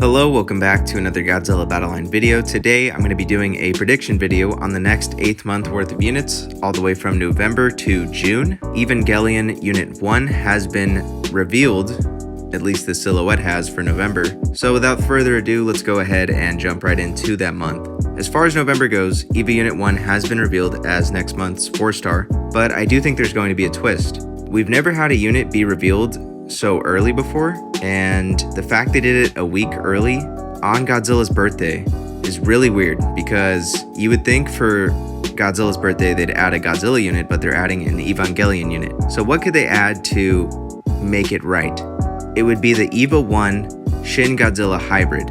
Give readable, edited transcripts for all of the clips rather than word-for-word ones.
Hello, welcome back to another Godzilla Battleline video. Today I'm going to be doing a prediction video on the next 8th month worth of units, all the way from November to June. Evangelion Unit 1 has been revealed, at least the silhouette has for November. So without further ado, let's go ahead and jump right into that month. As far as November goes, EVA Unit 1 has been revealed as next month's 4-star, but I do think there's going to be a twist. We've never had a unit be revealed so early before, and the fact they did it a week early on Godzilla's birthday is really weird, because you would think for Godzilla's birthday they'd add a Godzilla unit, but they're adding an Evangelion unit. So what could they add to make it right? It would be the EVA 1 Shin Godzilla hybrid,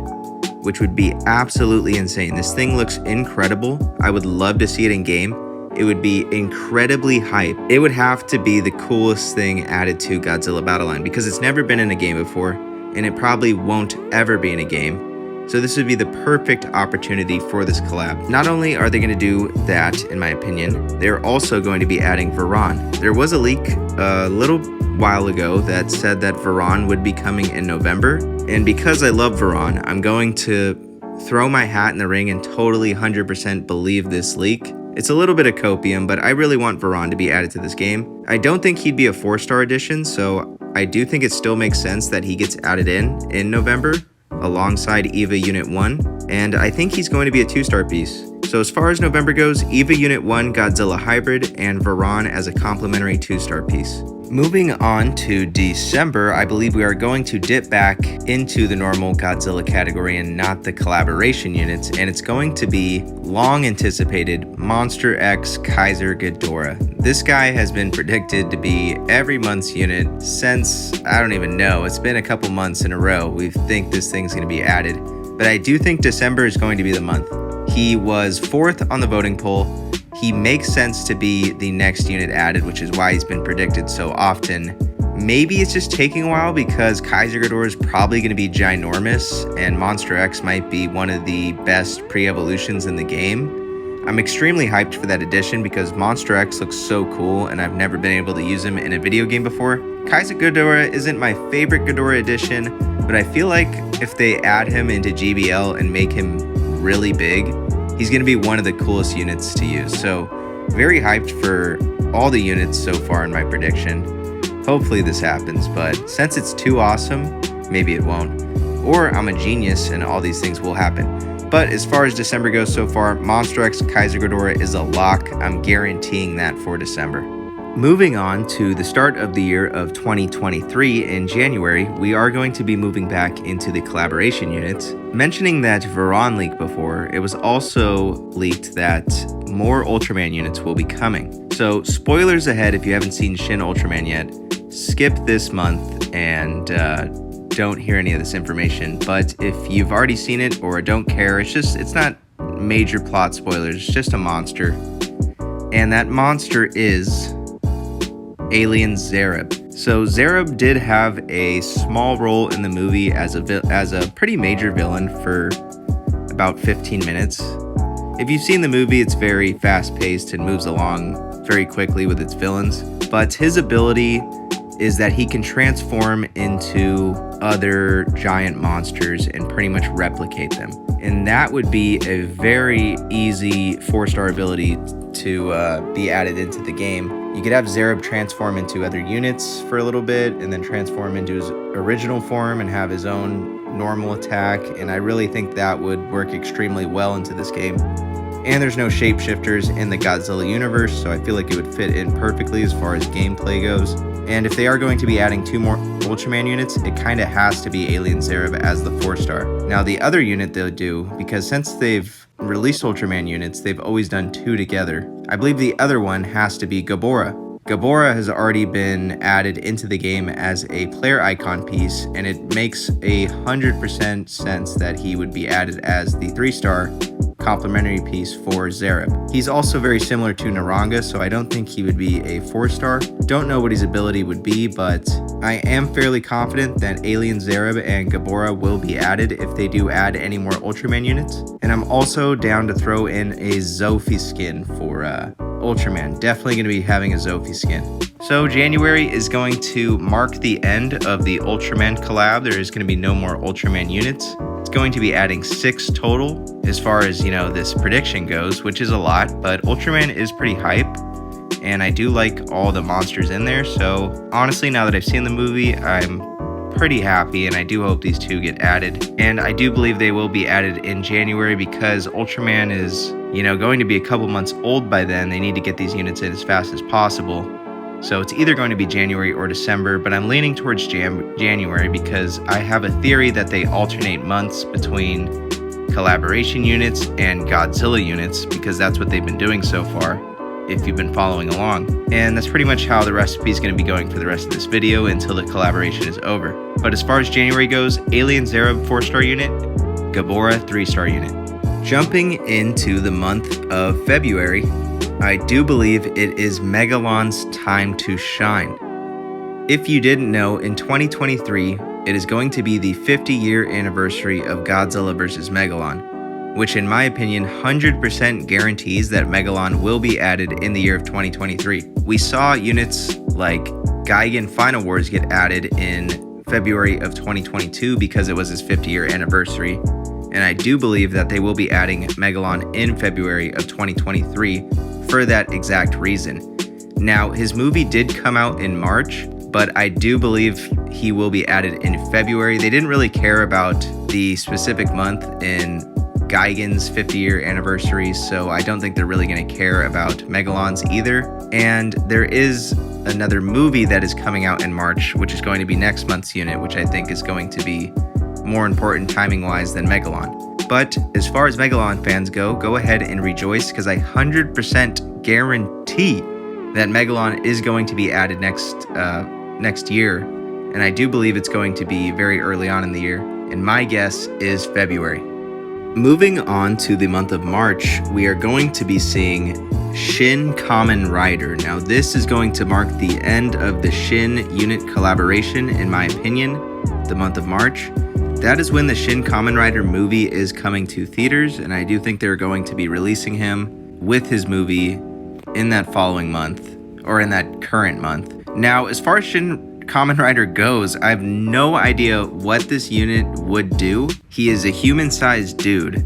which would be absolutely insane. This thing looks incredible. I would love to see it in game. It would be incredibly hype. It would have to be the coolest thing added to Godzilla Battleline, because it's never been in a game before, and it probably won't ever be in a game. So this would be the perfect opportunity for this collab. Not only are they going to do that, in my opinion, they're also going to be adding Varan. There was a leak a little while ago that said that Varan would be coming in November, and because I love Varan, I'm going to throw my hat in the ring and totally 100% believe this leak. It's a little bit of copium, but I really want Varan to be added to this game. I don't think he'd be a 4-star addition, so I do think it still makes sense that he gets added in November alongside EVA Unit 1, and I think he's going to be a 2-star piece. So as far as November goes, EVA Unit 1 Godzilla hybrid and Varan as a complimentary 2-star piece. Moving on to December, I believe we are going to dip back into the normal Godzilla category and not the collaboration units, and it's going to be long anticipated Monster X Kaiser Ghidorah. This guy has been predicted to be every month's unit since, I don't even know, it's been a couple months in a row. We think this thing's going to be added, but I do think December is going to be the month. He was 4th on the voting poll. He makes sense to be the next unit added, which is why he's been predicted so often. Maybe it's just taking a while because Kaiser Ghidorah is probably going to be ginormous, and Monster X might be one of the best pre-evolutions in the game. I'm extremely hyped for that addition because Monster X looks so cool, and I've never been able to use him in a video game before. Kaiser Ghidorah isn't my favorite Ghidorah addition, but I feel like if they add him into GBL and make him really big, he's going to be one of the coolest units to use. So very hyped for all the units so far in my prediction. Hopefully this happens, but since it's too awesome, maybe it won't. Or I'm a genius and all these things will happen. But as far as December goes so far, Monster X Kaiser Ghidorah is a lock. I'm guaranteeing that for December. Moving on to the start of the year of 2023 in January, we are going to be moving back into the collaboration units. Mentioning that Varan leaked before, it was also leaked that more Ultraman units will be coming. So spoilers ahead if you haven't seen Shin Ultraman yet, skip this month and don't hear any of this information. But if you've already seen it or don't care, it's not major plot spoilers, it's just a monster. And that monster is Alien Zerub. So Zerub did have a small role in the movie as a pretty major villain for about 15 minutes. If you've seen the movie, it's very fast-paced and moves along very quickly with its villains. But his ability is that he can transform into other giant monsters and pretty much replicate them. And that would be a very easy 4-star ability to be added into the game. You could have Zerub transform into other units for a little bit and then transform into his original form and have his own normal attack, and I really think that would work extremely well into this game. And there's no shapeshifters in the Godzilla universe, so I feel like it would fit in perfectly as far as gameplay goes. And if they are going to be adding 2 more Ultraman units, it kind of has to be Alien Zerub as the 4-star. Now the other unit they'll do, because since they've released Ultraman units, they've always done 2 together. I believe the other one has to be Gabora. Gabora has already been added into the game as a player icon piece, and it makes 100% sense that he would be added as the 3-star complimentary piece for Zerub. He's also very similar to Naranga, so I don't think he would be a 4-star. Don't know what his ability would be, but I am fairly confident that Alien Zerub and Gabora will be added if they do add any more Ultraman units. And I'm also down to throw in a Zophie skin for Ultraman. Definitely going to be having a Zophie skin. So January is going to mark the end of the Ultraman collab. There is going to be no more Ultraman units. It's going to be adding 6 total as far as, this prediction goes, which is a lot, but Ultraman is pretty hype, and I do like all the monsters in there. So honestly, now that I've seen the movie, I'm pretty happy, and I do hope these 2 get added. And I do believe they will be added in January because Ultraman is, going to be a couple months old by then. They need to get these units in as fast as possible. So it's either going to be January or December, but I'm leaning towards January because I have a theory that they alternate months between collaboration units and Godzilla units, because that's what they've been doing so far, if you've been following along. And that's pretty much how the recipe is going to be going for the rest of this video until the collaboration is over. But as far as January goes, Alien Zerub 4-star unit, Gabora 3-star unit. Jumping into the month of February, I do believe it is Megalon's time to shine. If you didn't know, in 2023, it is going to be the 50-year anniversary of Godzilla vs. Megalon, which in my opinion 100% guarantees that Megalon will be added in the year of 2023. We saw units like Gigan Final Wars get added in February of 2022 because it was his 50-year anniversary, and I do believe that they will be adding Megalon in February of 2023 for that exact reason. Now, his movie did come out in March, but I do believe he will be added in February. They didn't really care about the specific month in Gigan's 50-year anniversary, so I don't think they're really going to care about Megalon's either. And there is another movie that is coming out in March, which is going to be next month's unit, which I think is going to be more important timing-wise than Megalon. But as far as Megalon fans go ahead and rejoice, because I 100% guarantee that Megalon is going to be added next year, and I do believe it's going to be very early on in the year, and my guess is February. Moving on to the month of March, we are going to be seeing Shin Kamen Rider. Now, this is going to mark the end of the Shin unit collaboration, in my opinion, the month of March. That is when the Shin Kamen Rider movie is coming to theaters, and I do think they're going to be releasing him with his movie in that following month, or in that current month. Now, as far as Shin Kamen Rider goes, I have no idea what this unit would do. He is a human-sized dude.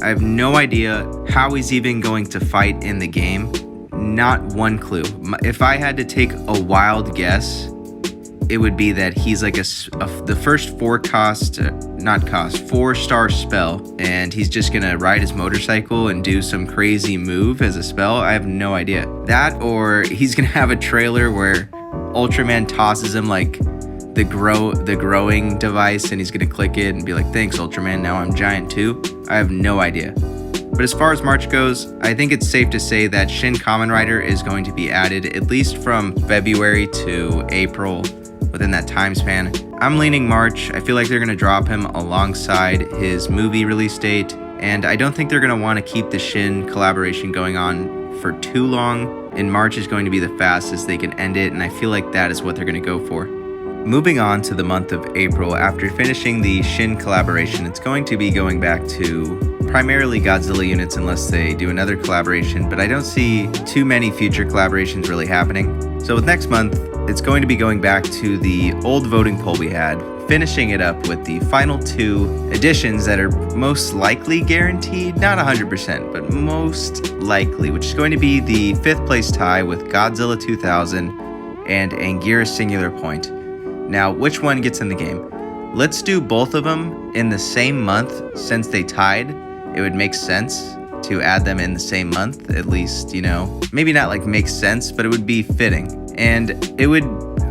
I have no idea how he's even going to fight in the game. Not one clue. If I had to take a wild guess, it would be that he's like the first 4-star spell, and he's just gonna ride his motorcycle and do some crazy move as a spell. I have no idea. That, or he's gonna have a trailer where Ultraman tosses him like the growing device, and he's gonna click it and be like, "Thanks, Ultraman, now I'm giant too." I have no idea. But as far as March goes, I think it's safe to say that Shin Kamen Rider is going to be added at least from February to April, within that time span. I'm leaning March. I feel like they're going to drop him alongside his movie release date, and I don't think they're going to want to keep the Shin collaboration going on for too long, and March is going to be the fastest they can end it, and I feel like that is what they're going to go for. Moving on to the month of April, after finishing the Shin collaboration, it's going to be going back to primarily Godzilla units unless they do another collaboration, but I don't see too many future collaborations really happening. So with next month, it's going to be going back to the old voting poll we had, finishing it up with the final 2 additions that are most likely guaranteed, not 100%, but most likely, which is going to be the 5th place tie with Godzilla 2000 and Anguirus Singular Point. Now, which one gets in the game? Let's do both of them in the same month. Since they tied, it would make sense to add them in the same month, at least, maybe not like makes sense, but it would be fitting. And it would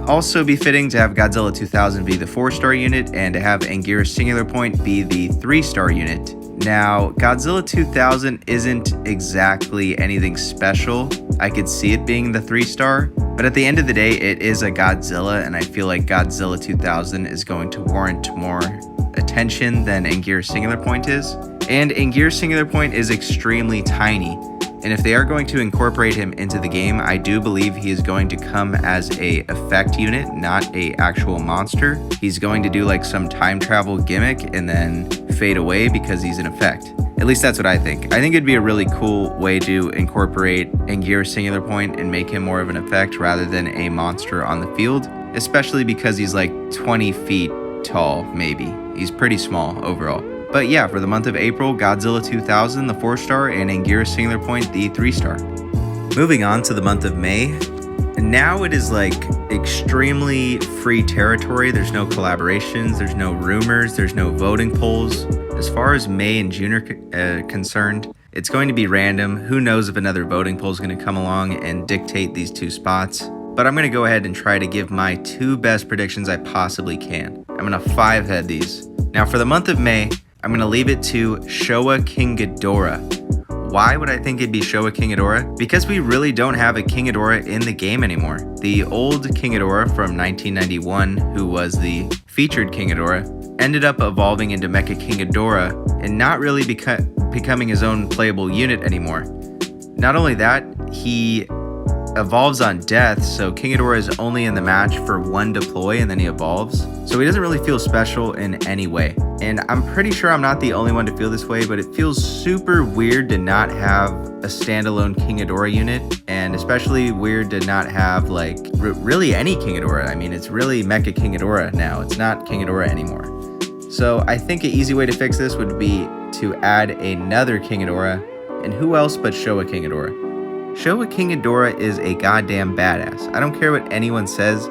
also be fitting to have Godzilla 2000 be the 4-star unit and to have Anguirus Singular Point be the 3-star unit. Now, Godzilla 2000 isn't exactly anything special. I could see it being the 3-star, but at the end of the day, it is a Godzilla, and I feel like Godzilla 2000 is going to warrant more attention than Anguirus Singular Point is. And Anguirus Singular Point is extremely tiny, and if they are going to incorporate him into the game, I do believe he is going to come as a effect unit, not a actual monster. He's going to do like some time travel gimmick and then fade away because he's an effect. At least that's what I think. I think it'd be a really cool way to incorporate Anguirus Singular Point and make him more of an effect rather than a monster on the field, especially because he's like 20 feet tall, maybe. He's pretty small overall. But yeah, for the month of April, Godzilla 2000, the 4-star, and Anguirus Singular Point, the 3-star. Moving on to the month of May, now it is like extremely free territory. There's no collaborations, there's no rumors, there's no voting polls. As far as May and June are concerned, it's going to be random. Who knows if another voting poll is going to come along and dictate these 2 spots. But I'm going to go ahead and try to give my 2 best predictions I possibly can. I'm going to 5-head these. Now for the month of May, I'm going to leave it to Showa King Ghidorah. Why would I think it'd be Showa King Ghidorah? Because we really don't have a King Ghidorah in the game anymore. The old King Ghidorah from 1991, who was the featured King Ghidorah, ended up evolving into Mecha King Ghidorah and not really becoming his own playable unit anymore. Not only that, he evolves on death, so King Ghidorah is only in the match for 1 deploy and then he evolves. So he doesn't really feel special in any way. And I'm pretty sure I'm not the only one to feel this way, but it feels super weird to not have a standalone King Ghidorah unit, and especially weird to not have like really any King Ghidorah. I mean, it's really Mecha King Ghidorah now. It's not King Ghidorah anymore. So I think an easy way to fix this would be to add another King Ghidorah, and who else but Showa King Ghidorah? Showa King Ghidorah is a goddamn badass. I don't care what anyone says.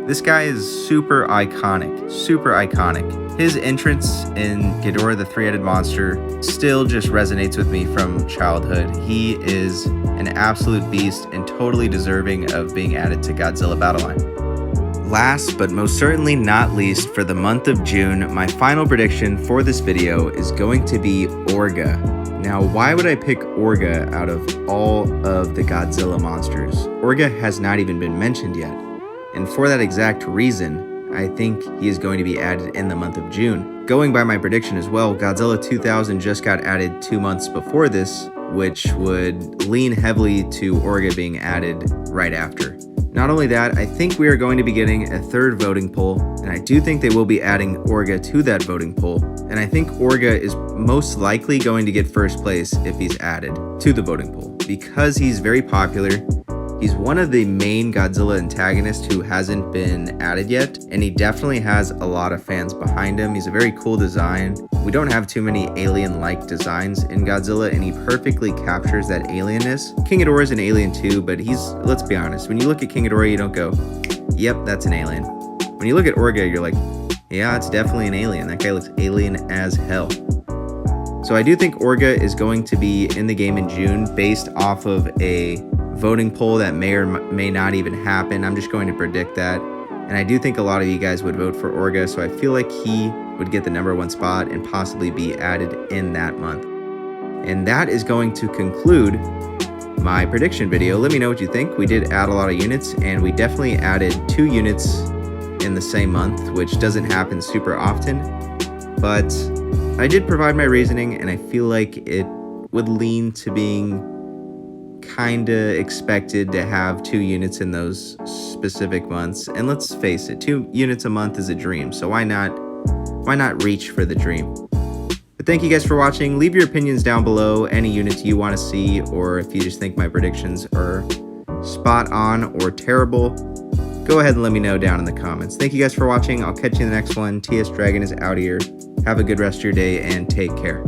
This guy is super iconic, super iconic. His entrance in Ghidorah the 3-headed monster still just resonates with me from childhood. He is an absolute beast and totally deserving of being added to Godzilla Battleline. Last but most certainly not least, for the month of June, my final prediction for this video is going to be Orga. Now, why would I pick Orga out of all of the Godzilla monsters? Orga has not even been mentioned yet. And for that exact reason, I think he is going to be added in the month of June. Going by my prediction as well, Godzilla 2000 just got added 2 months before this, which would lean heavily to Orga being added right after. Not only that, I think we are going to be getting a 3rd voting poll, and I do think they will be adding Orga to that voting poll. And I think Orga is most likely going to get 1st place if he's added to the voting poll, because he's very popular. He's one of the main Godzilla antagonists who hasn't been added yet, and he definitely has a lot of fans behind him. He's a very cool design. We don't have too many alien-like designs in Godzilla, and he perfectly captures that alienness. King Ghidorah is an alien too, but let's be honest, when you look at King Ghidorah, you don't go, yep, that's an alien. When you look at Orga, you're like, yeah, it's definitely an alien. That guy looks alien as hell. So I do think Orga is going to be in the game in June based off of a voting poll that may or may not even happen. I'm just going to predict that. And I do think a lot of you guys would vote for Orga, so I feel like he would get the #1 spot and possibly be added in that month. And that is going to conclude my prediction video. Let me know what you think. We did add a lot of units, and we definitely added 2 units in the same month, which doesn't happen super often. But I did provide my reasoning, and I feel like it would lean to being kinda expected to have 2 units in those specific months. And let's face it, 2 units a month is a dream, so why not reach for the dream? But thank you guys for watching. Leave your opinions down below, any units you want to see, or if you just think my predictions are spot on or terrible, go ahead and let me know down in the comments. Thank you guys for watching. I'll catch you in the next one. TS Dragon is out here. Have a good rest of your day and take care.